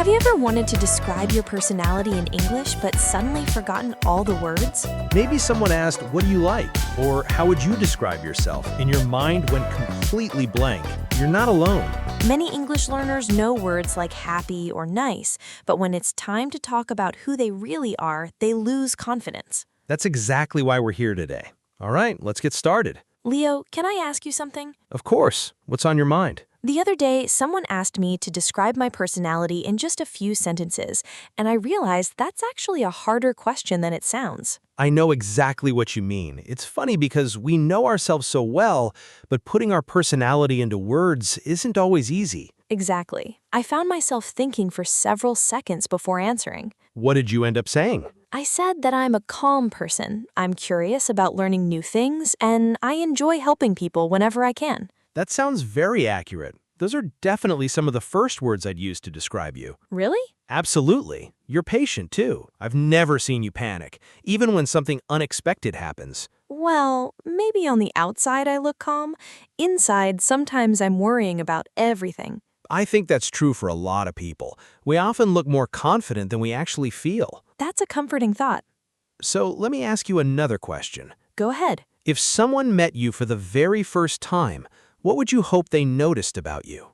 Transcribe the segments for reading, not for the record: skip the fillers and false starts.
Have you ever wanted to describe your personality in English but suddenly forgotten all the words? Maybe someone asked, "What do you like?" Or "How would you describe yourself?" and your mind went completely blank. You're not alone. Many English learners know words like happy or nice, but when it's time to talk about who they really are, they lose confidence. That's exactly why we're here today. All right, let's get started. Leo, can I ask you something? Of course. What's on your mind? The other day, someone asked me to describe my personality in just a few sentences, and I realized that's actually a harder question than it sounds. I know exactly what you mean. It's funny because we know ourselves so well, but putting our personality into words isn't always easy. Exactly. I found myself thinking for several seconds before answering. What did you end up saying? I said that I'm a calm person, I'm curious about learning new things, and I enjoy helping people whenever I can. That sounds very accurate. Those are definitely some of the first words I'd use to describe you. Really? Absolutely. You're patient, too. I've never seen you panic, even when something unexpected happens. Well, maybe on the outside I look calm. Inside, sometimes I'm worrying about everything. I think that's true for a lot of people. We often look more confident than we actually feel. That's a comforting thought. So let me ask you another question. Go ahead. If someone met you for the very first time, what would you hope they noticed about you?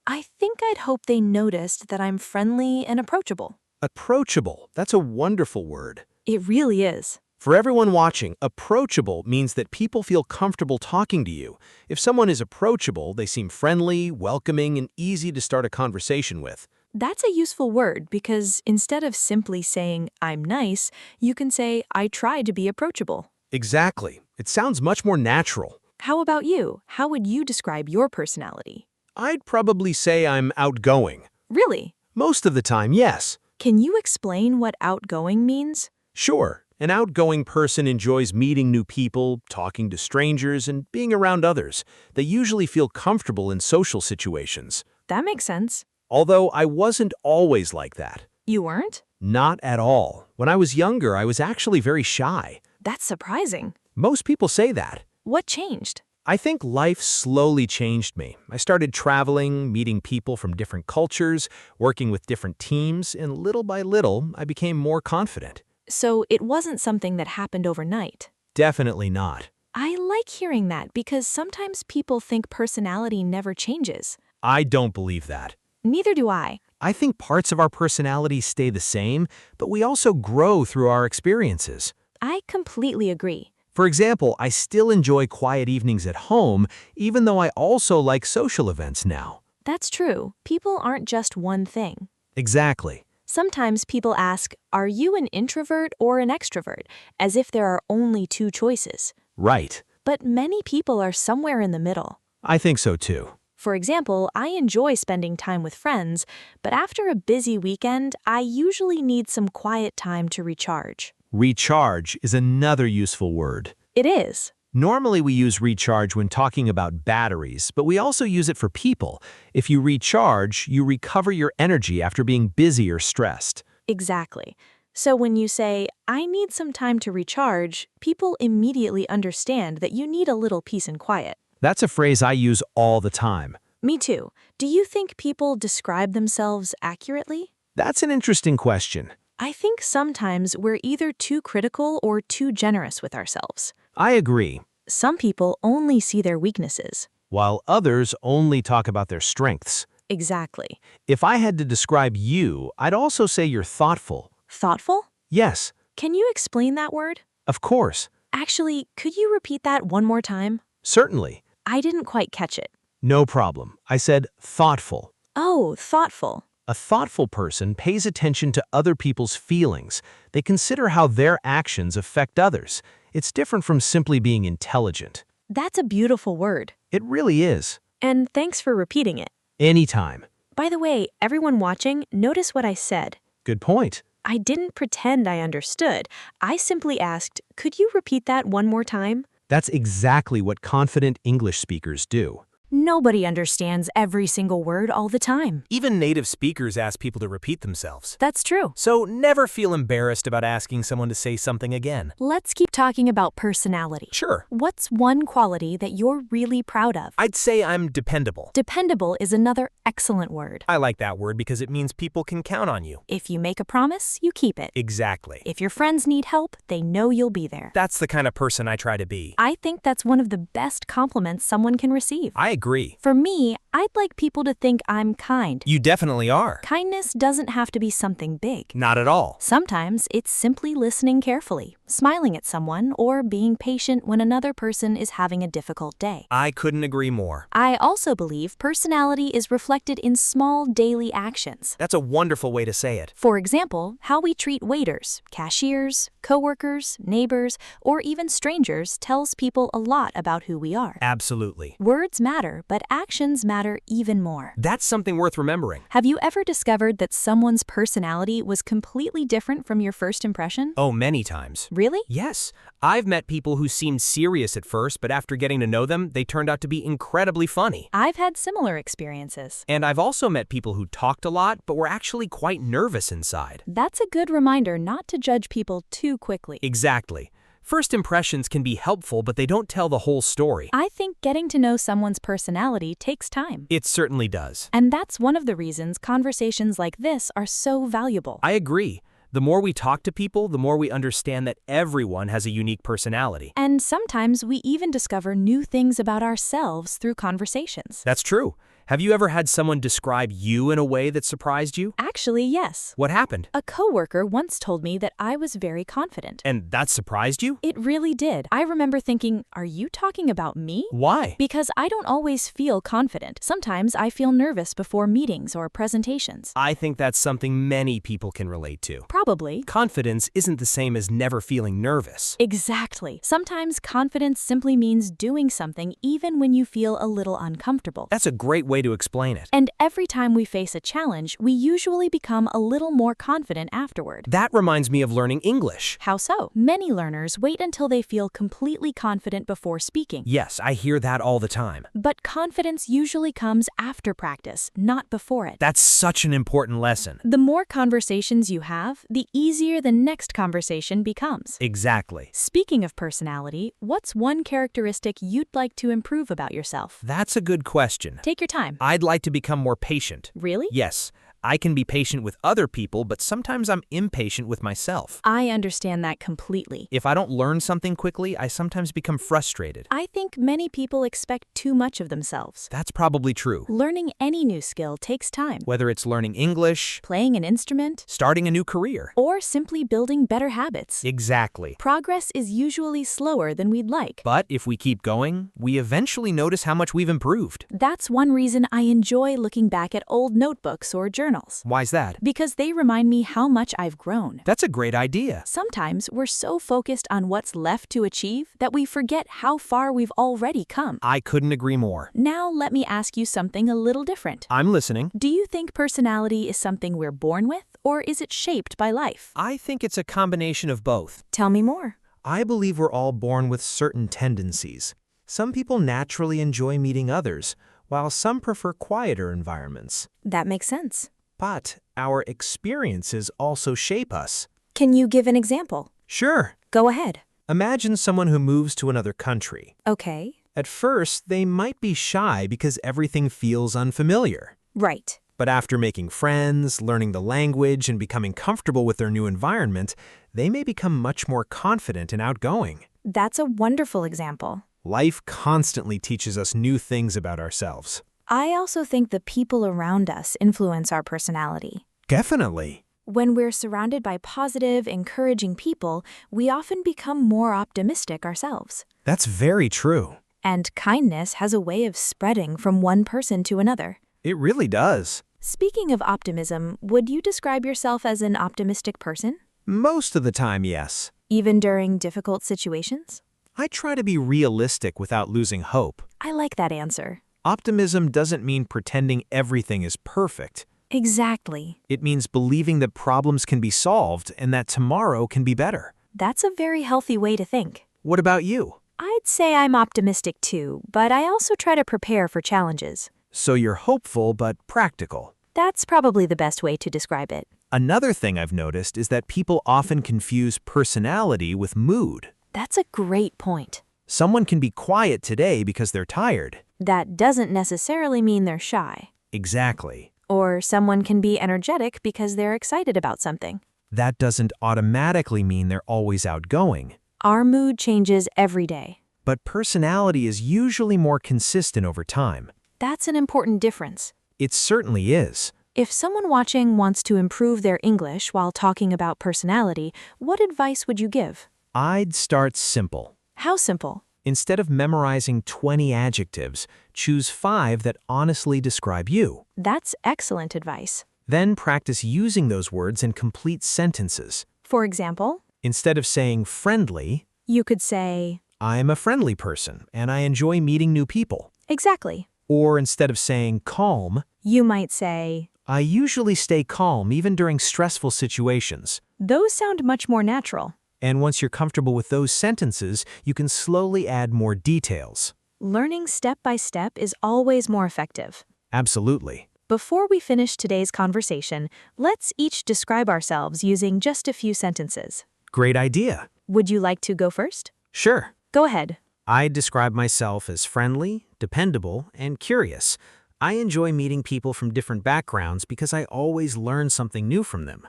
I think I'd hope they noticed that I'm friendly and approachable. Approachable. That's a wonderful word. It really is. For everyone watching, approachable means that people feel comfortable talking to you. If someone is approachable, they seem friendly, welcoming, and easy to start a conversation with. That's a useful word because instead of simply saying, I'm nice, you can say, I try to be approachable. Exactly. It sounds much more natural. How about you? How would you describe your personality? I'd probably say I'm outgoing. Really? Most of the time, yes. Can you explain what outgoing means? Sure, an outgoing person enjoys meeting new people, talking to strangers, and being around others. They usually feel comfortable in social situations. That makes sense. Although I wasn't always like that. You weren't? Not at all. When I was younger, I was actually very shy. That's surprising. Most people say that. What changed? I think life slowly changed me. I started traveling, meeting people from different cultures, working with different teams, and little by little, I became more confident. So it wasn't something that happened overnight. Definitely not. I like hearing that because sometimes people think personality never changes. I don't believe that. Neither do I. I think parts of our personality stay the same, but we also grow through our experiences. I completely agree. For example, I still enjoy quiet evenings at home, even though I also like social events now. That's true. People aren't just one thing. Exactly. Sometimes people ask, are you an introvert or an extrovert? As if there are only two choices. Right. But many people are somewhere in the middle. I think so too. For example, I enjoy spending time with friends, but after a busy weekend, I usually need some quiet time to recharge. Recharge is another useful word. It is. Normally we use recharge when talking about batteries, but we also use it for people. If you recharge, you recover your energy after being busy or stressed. Exactly. So when you say, I need some time to recharge, people immediately understand that you need a little peace and quiet. That's a phrase I use all the time. Me too. Do you think people describe themselves accurately? That's an interesting question. I think sometimes we're either too critical or too generous with ourselves. I agree. Some people only see their weaknesses. While others only talk about their strengths. Exactly. If I had to describe you, I'd also say you're thoughtful. Thoughtful? Yes, Can you explain that word? of course. Actually, could you repeat that one more time? Certainly. I didn't quite catch it. No problem. I said thoughtful. Oh, thoughtful. A thoughtful person pays attention to other people's feelings. They consider how their actions affect others. It's different from simply being intelligent. That's a beautiful word. It really is. And thanks for repeating it. Anytime. By the way, everyone watching, notice what I said. Good point. I didn't pretend I understood. I simply asked, could you repeat that one more time? That's exactly what confident English speakers do. Nobody understands every single word all the time. Even native speakers ask people to repeat themselves. That's true. So never feel embarrassed about asking someone to say something again. Let's keep talking about personality. Sure. What's one quality that you're really proud of? I'd say I'm dependable. Dependable is another excellent word. I like that word because it means people can count on you. If you make a promise, you keep it. Exactly. If your friends need help, they know you'll be there. That's the kind of person I try to be. I think that's one of the best compliments someone can receive. I agree. For me, I'd like people to think I'm kind. You definitely are. Kindness doesn't have to be something big. Not at all. Sometimes it's simply listening carefully, smiling at someone, or being patient when another person is having a difficult day. I couldn't agree more. I also believe personality is reflected in small daily actions. That's a wonderful way to say it. For example, how we treat waiters, cashiers, coworkers, neighbors, or even strangers tells people a lot about who we are. Absolutely. Words matter, but actions matter even more. That's something worth remembering. Have you ever discovered that someone's personality was completely different from your first impression? Oh, many times. Really? Yes. I've met people who seemed serious at first, but after getting to know them, they turned out to be incredibly funny. I've had similar experiences. And I've also met people who talked a lot, but were actually quite nervous inside. That's a good reminder not to judge people too quickly. Exactly. First impressions can be helpful, but they don't tell the whole story. I think getting to know someone's personality takes time. It certainly does. And that's one of the reasons conversations like this are so valuable. I agree. The more we talk to people, the more we understand that everyone has a unique personality. And sometimes we even discover new things about ourselves through conversations. That's true. Have you ever had someone describe you in a way that surprised you? Actually, yes. What happened? A coworker once told me that I was very confident. And that surprised you? It really did. I remember thinking, are you talking about me? Why? Because I don't always feel confident. Sometimes I feel nervous before meetings or presentations. I think that's something many people can relate to. Probably. Confidence isn't the same as never feeling nervous. Exactly. Sometimes confidence simply means doing something even when you feel a little uncomfortable. That's a great way to explain it. And every time we face a challenge, we usually become a little more confident afterward. That reminds me of learning English. How so? Many learners wait until they feel completely confident before speaking. Yes, I hear that all the time. But confidence usually comes after practice, not before it. That's such an important lesson. The more conversations you have, the easier the next conversation becomes. Exactly. Speaking of personality, what's one characteristic you'd like to improve about yourself? That's a good question. Take your time. I'd like to become more patient. Really? Yes. I can be patient with other people, but sometimes I'm impatient with myself. I understand that completely. If I don't learn something quickly, I sometimes become frustrated. I think many people expect too much of themselves. That's probably true. Learning any new skill takes time. Whether it's learning English, Playing an instrument, starting a new career. or simply building better habits. Exactly. Progress is usually slower than we'd like. But if we keep going, we eventually notice how much we've improved. That's one reason I enjoy looking back at old notebooks or journals. Why's that? Because they remind me how much I've grown. That's a great idea. Sometimes we're so focused on what's left to achieve that we forget how far we've already come. I couldn't agree more. Now let me ask you something a little different. I'm listening. Do you think personality is something we're born with, or is it shaped by life? I think it's a combination of both. Tell me more. I believe we're all born with certain tendencies. Some people naturally enjoy meeting others, while some prefer quieter environments. That makes sense. But our experiences also shape us. Can you give an example? Sure. Go ahead. Imagine someone who moves to another country. Okay. At first, they might be shy because everything feels unfamiliar. Right. But after making friends, learning the language, and becoming comfortable with their new environment, they may become much more confident and outgoing. That's a wonderful example. Life constantly teaches us new things about ourselves. I also think the people around us influence our personality. Definitely. When we're surrounded by positive, encouraging people, we often become more optimistic ourselves. That's very true. And kindness has a way of spreading from one person to another. It really does. Speaking of optimism, would you describe yourself as an optimistic person? Most of the time, yes. Even during difficult situations? I try to be realistic without losing hope. I like that answer. Optimism doesn't mean pretending everything is perfect. Exactly. It means believing that problems can be solved and that tomorrow can be better. That's a very healthy way to think. What about you? I'd say I'm optimistic too, but I also try to prepare for challenges. So you're hopeful but practical. That's probably the best way to describe it. Another thing I've noticed is that people often confuse personality with mood. That's a great point. Someone can be quiet today because they're tired. That doesn't necessarily mean they're shy. Exactly. Or someone can be energetic because they're excited about something. That doesn't automatically mean they're always outgoing. Our mood changes every day. But personality is usually more consistent over time. That's an important difference. It certainly is. If someone watching wants to improve their English while talking about personality, what advice would you give? I'd start simple. How simple? Instead of memorizing 20 adjectives, choose 5 that honestly describe you. That's excellent advice. Then practice using those words in complete sentences. For example, Instead of saying friendly, you could say, I'm a friendly person and I enjoy meeting new people. exactly. Or instead of saying calm, You might say, I usually stay calm even during stressful situations. those sound much more natural. And once you're comfortable with those sentences, you can slowly add more details. Learning step by step is always more effective. Absolutely. Before we finish today's conversation, let's each describe ourselves using just a few sentences. Great idea. Would you like to go first? Sure. Go ahead. I describe myself as friendly, dependable, and curious. I enjoy meeting people from different backgrounds because I always learn something new from them.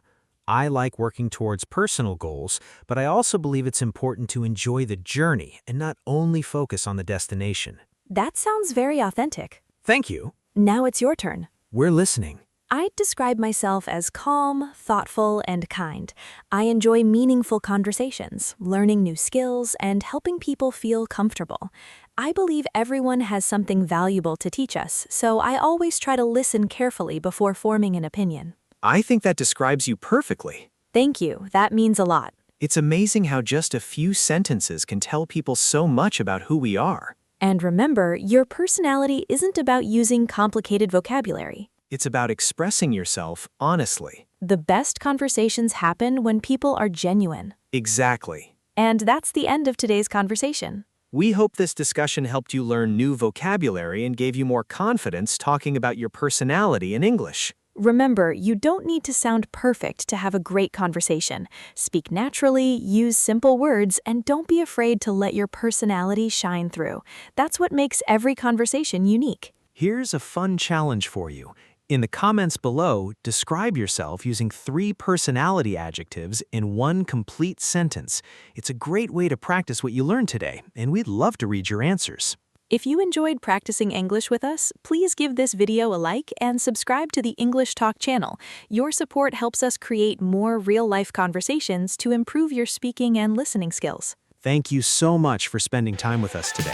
I like working towards personal goals, but I also believe it's important to enjoy the journey and not only focus on the destination. That sounds very authentic. Thank you. Now it's your turn. We're listening. I'd describe myself as calm, thoughtful, and kind. I enjoy meaningful conversations, learning new skills, and helping people feel comfortable. I believe everyone has something valuable to teach us, so I always try to listen carefully before forming an opinion. I think that describes you perfectly. Thank you. That means a lot. It's amazing how just a few sentences can tell people so much about who we are. And remember, your personality isn't about using complicated vocabulary. It's about expressing yourself honestly. The best conversations happen when people are genuine. Exactly. And that's the end of today's conversation. We hope this discussion helped you learn new vocabulary and gave you more confidence talking about your personality in English. Remember, you don't need to sound perfect to have a great conversation. Speak naturally, use simple words, and don't be afraid to let your personality shine through. That's what makes every conversation unique. Here's a fun challenge for you. In the comments below, describe yourself using 3 personality adjectives in one complete sentence. It's a great way to practice what you learned today, and we'd love to read your answers. If you enjoyed practicing English with us, please give this video a like and subscribe to the English Talk channel. Your support helps us create more real-life conversations to improve your speaking and listening skills. Thank you so much for spending time with us today.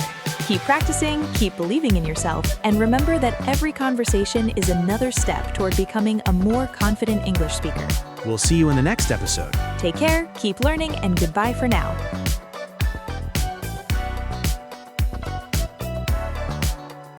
Keep practicing, keep believing in yourself, and remember that every conversation is another step toward becoming a more confident English speaker. We'll see you in the next episode. Take care, keep learning, and goodbye for now.